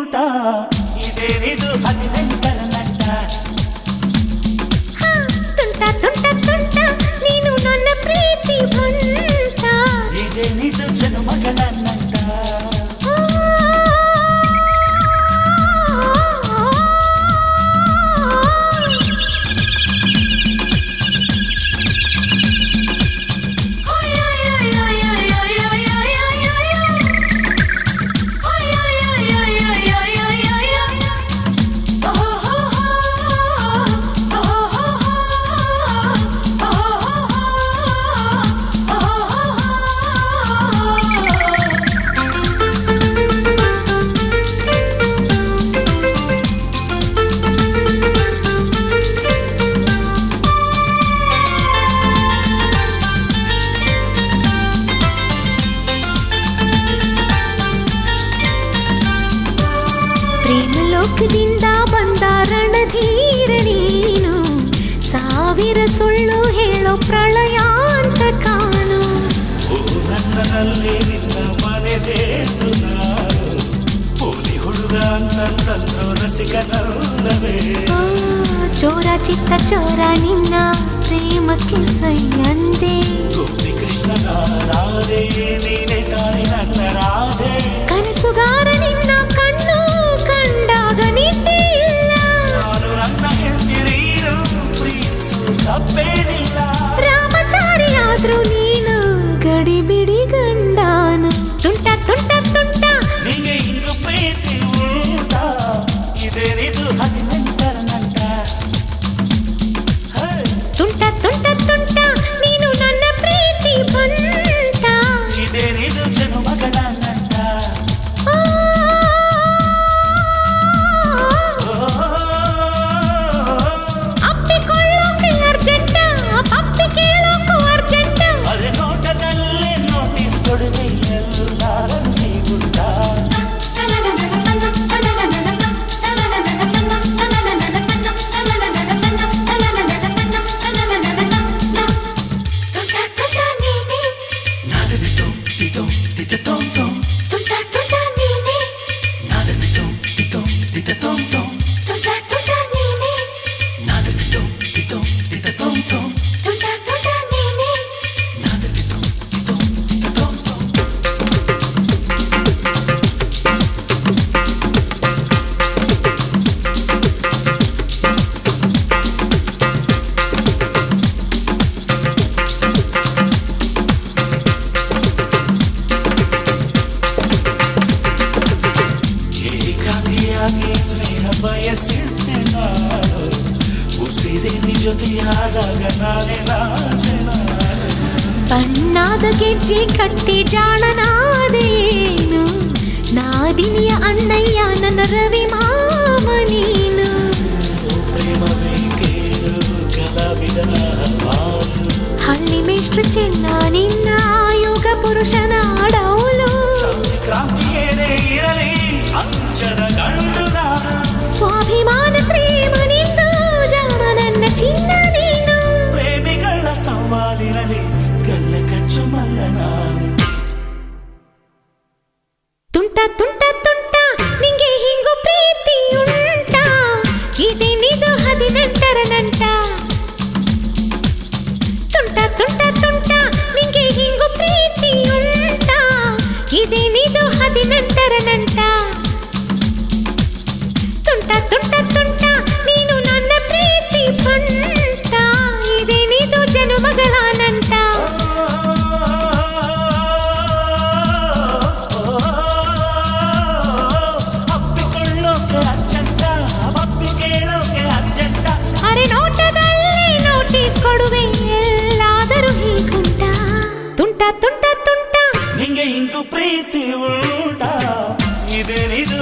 ಉಲ್ಟಾ ಇದೇನಿದು 18ರ ನಂಟ ತುಂಟ ತುಂಟ ತುಂಟ ನೀನು ನನ್ನ ಪ್ರೀತಿ ಬಂಟ ಇದೇನಿದು ಜನುಮಗಳ ನಂಟ ಲೋಕದಿಂದ ಬಂದ ರಣಧೀರ ನೀನು ಸಾವಿರ ಸುಳ್ಳು ಹೇಳೋ ಪ್ರಳಯಾಂತ ಕಾನು ನನ್ನಲ್ಲಿ ನಿನ್ನ ಮನೆದೇನು ನಾನು ಪೋಲಿ ಹುಡುಗ ಅಂತಂದು ರಸಿಕನಲ್ಲವೇ ಚೋರ ಚಿತ್ತ ಚೋರ ನಿನ್ನ ಪ್ರೇಮಕ್ಕೆ ಸೈಯಂದೆ ಗೋಪಿ ಕೃಷ್ಣನ ರಾಧೆ ನೀನೆ ತಾನೆ ನನ್ನ ರಾಧೆ ಕನಸುಗಾರ ನಿನ್ನ ಕಣ್ಣು ಕಂಡಾಗ ನಿದ್ದೆ ಇಲ್ಲ ನಾನು ನನ್ನ ಹೆಂಡತಿರೀರು ಪ್ರೀತಿಸು ತಪ್ಪೇನಿಲ್ಲ ರಾಮಚಾರಿಯಾದ್ರೂ ನೀನು ಗಡಿ ಬಿಡಿ ಗಂಡಾನು ತುಂಟ ತುಂಟ ತುಂಟ ನಿಂಗೆ ಇಂದು ಪ್ರೀತಿ ಉಂಟಾ ಇದೇನಿದು 18ರ ನಂಟ ತುಂಟ ತುಂಟ ತುಂಟ ನೀನು ನನ್ನ ಪ್ರೀತಿ ಬಂಟ ಇದೇನಿದು ಜನುಮಗಳ ನಂಟ ಅಪ್ಪಿಕೊಳ್ಳೋಕೆ ಅರ್ಜೆಂಟ ಪಪ್ಪಿ ಕೇಳೋಕು ಅರ್ಜೆಂಟ ಅದೇ ನೋಟದಲ್ಲೇ ನೋಟಿಸ್ ಕೊಡುವೆ ಎಲ್ಲರೂ ನೀಗುಂಟ ಸ್ನೇಹ ಬಯಸಿದ್ದೆ ನಾನು ಉಸಿರಿ ಜೊತೆಯಾದಾಗ ನಾನೇ ನಾಜನ ಬಣ್ಣಾದ ಗೆಜ್ಜೆ ಕಟ್ಟಿ ಜಾಣನಾದೇನು ನಾದಿನಿಯ ಅಣ್ಣಯ್ಯ ನನ್ನ ರವಿ ಮಾವ ನೀನು ಪ್ರೇಮವೇ ಕೇಳು ಕಲಾವಿದನ ಹಳ್ಳಿ ಮೇಷ್ಟ್ರು ಚೆನ್ನ ನಿನ್ನ ಯೋಗ ಪುರುಷನ ಡೌಲು ಕ್ರಾಂತಿಯೇನೇ ಇರಲಿ ಅಂಚರ ಗಂಡು ನಾನು ಸ್ವಾಭಿಮಾನ ಪ್ರೇಮ ನಿಂದು ಜಾಣ ನನ್ನ ಚಿನ್ನ ನೀನು ಪ್ರೇಮಿಗಳ ಸವಾಲಿರಲಿ ಗಲ್ಲ ಕಚ್ಚು ಮಲ್ಲ ನಾನು ತುಂಟ ತುಂಟ ತುಂಟ ನಿಂಗೆ ಹಿಂಗು ಪ್ರೀತಿ ಉಂಟ ಇದೇನಿದು 18ರ ನಂಟ ತುಂಟ ತುಂಟ ತುಂಟ ನಿಂಗೆ ಹಿಂಗು ಪ್ರೀತಿ ಉಂಟ ಇದೇನಿದು 18ರ ನಂಟ ತುಂಟ ತುಂಟ ತುಂಟ ನೀನು ನನ್ನ ಪ್ರೀತಿ ಬಂಟ ಇದೇನಿದು ಜನುಮಗಳ ನಂಟ ಅಪ್ಪಿಕೊಳ್ಳೋಕೆ ಅರ್ಜೆಂಟ ಅಪ್ಪಿ ಕೇಳೋಕೆ ಅರ್ಜೆಂಟ ಅರೆ ನೋಟದಲ್ಲೇ ನೋಟಿಸ್ ಕೊಡುವೆ ಎಲ್ಲಾದರೂ ಹೀಗುಂಟ ತುಂಟ ತುಂಟ ತುಂಟ ನಿಂಗೆ ಇಂದು ಪ್ರೀತಿ ಉಂಟಾ ಇದೇನಿದು